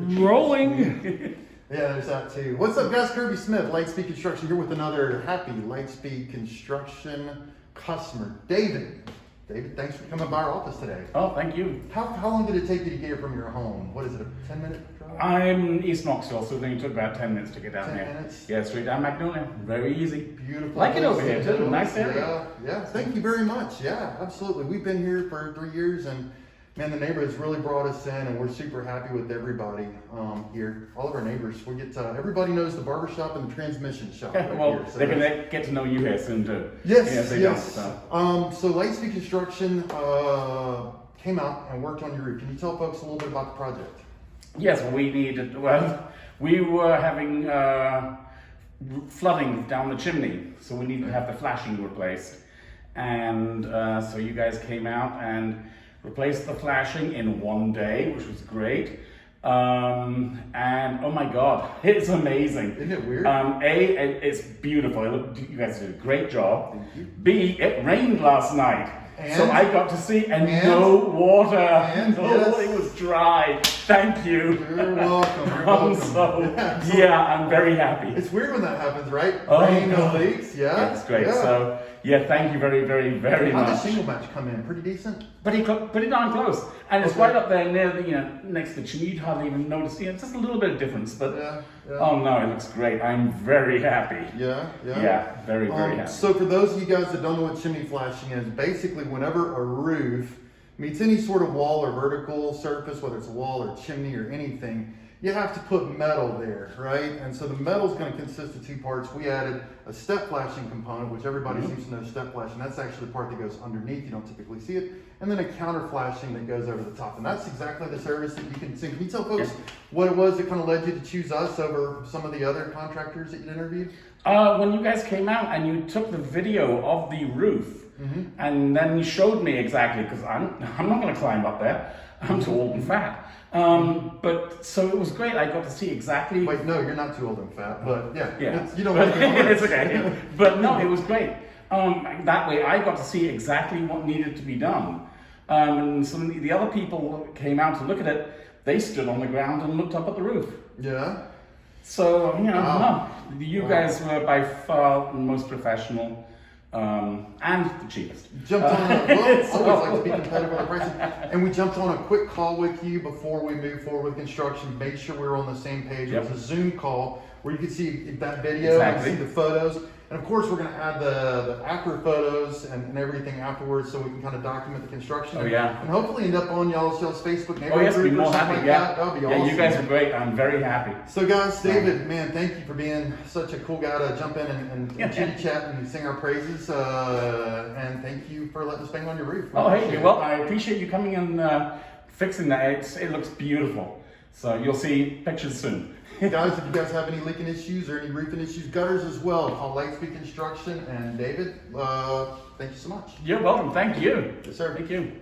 Rolling. Yeah, there's that too. What's up, guys? Kirby Smith, Lightspeed Construction, here with another happy Lightspeed Construction customer, David. David, thanks for coming by our office today. Oh, thank you. How long did it take you to get here from your home? What is it, a 10-minute drive? I'm East Knoxville, so it only took about 10 minutes to get down 10 here. minutes? Yeah, straight down Magnolia. Very easy. Beautiful. Like it over here too. Nice area. Yeah, thank you very much. Yeah, absolutely. We've been here for 3 years, and man, the neighborhood's really brought us in, and we're super happy with everybody here. All of our neighbors. We get everybody knows the barber shop and the transmission shop. Right Well, here. So they're going to get to know you here soon too. Yes, they yes. don't. So Lightspeed Construction came out and worked on your roof. Can you tell folks a little bit about the project? Yes, we were having flooding down the chimney, so we needed to have the flashing replaced. And so you guys came out and replaced the flashing in one day, which was great. And oh my God, it's amazing. Isn't it weird? It's beautiful. You guys did a great job. Thank you. B, it rained last night. And? So I got to see no water. And? Oh, Yes. it was dry. Thank you. You're welcome. You're welcome. I'm very happy. It's weird when that happens, right? Oh, Rain, no God. leaks. Yeah. That's great. Yeah. So yeah, thank you very, very, very How'd the much. shingle match come in? Pretty decent? Pretty darn close, and it's Okay. right up there near the next to the chimney. You'd hardly even notice. It's just a little bit of difference, but Yeah. oh no, it looks great. I'm very happy. Yeah. Yeah, very, very happy. So for those of you guys that don't know what chimney flashing is, basically whenever a roof meets any sort of wall or vertical surface, whether it's a wall or chimney or anything, you have to put metal there, right? And so the metal is going to consist of two parts. We added a step flashing component, which everybody seems to know step flashing. That's actually the part that goes underneath. You don't typically see it. And then a counter flashing that goes over the top. And that's exactly the service that you can see. Can you tell folks what it was that kind of led you to choose us over some of the other contractors that you interviewed? When you guys came out and you took the video of the roof, and then you showed me exactly, because I'm not going to climb up there. I'm too old and fat. But so it was great. I got to see exactly. Wait, no, you're not too old and fat, but yeah. You don't But make it worse. it's okay. But no, it was great. That way I got to see exactly what needed to be done. And some of the other people came out to look at it. They stood on the ground and looked up at the roof. Yeah. So, Wow. you guys were by far the most professional and the cheapest. Jumped on always like to be competitive on the pricing. And we jumped on a quick call with you before we moved forward with construction, made sure we were on the same page. It was a Zoom call where you could see that video and see the photos. And of course, we're going to add the after photos and everything afterwards, so we can kind of document the construction. Oh yeah. And hopefully end up on y'all's Facebook neighborhood. Oh yes, be group or more something happy. like Yeah, that. That'll be awesome. Yeah, you guys are great. I'm very happy. So guys, David, man, thank you for being such a cool guy to jump in and chit chat and sing our praises. And thank you for letting us bang on your roof. Oh hey, you're welcome. I appreciate you coming and fixing that. It looks beautiful. So you'll see pictures soon. Guys, if you guys have any leaking issues or any roofing issues, gutters as well, call Lightspeed Construction. And David, thank you so much. You're welcome. Thank you. Yes, sir. Thank you.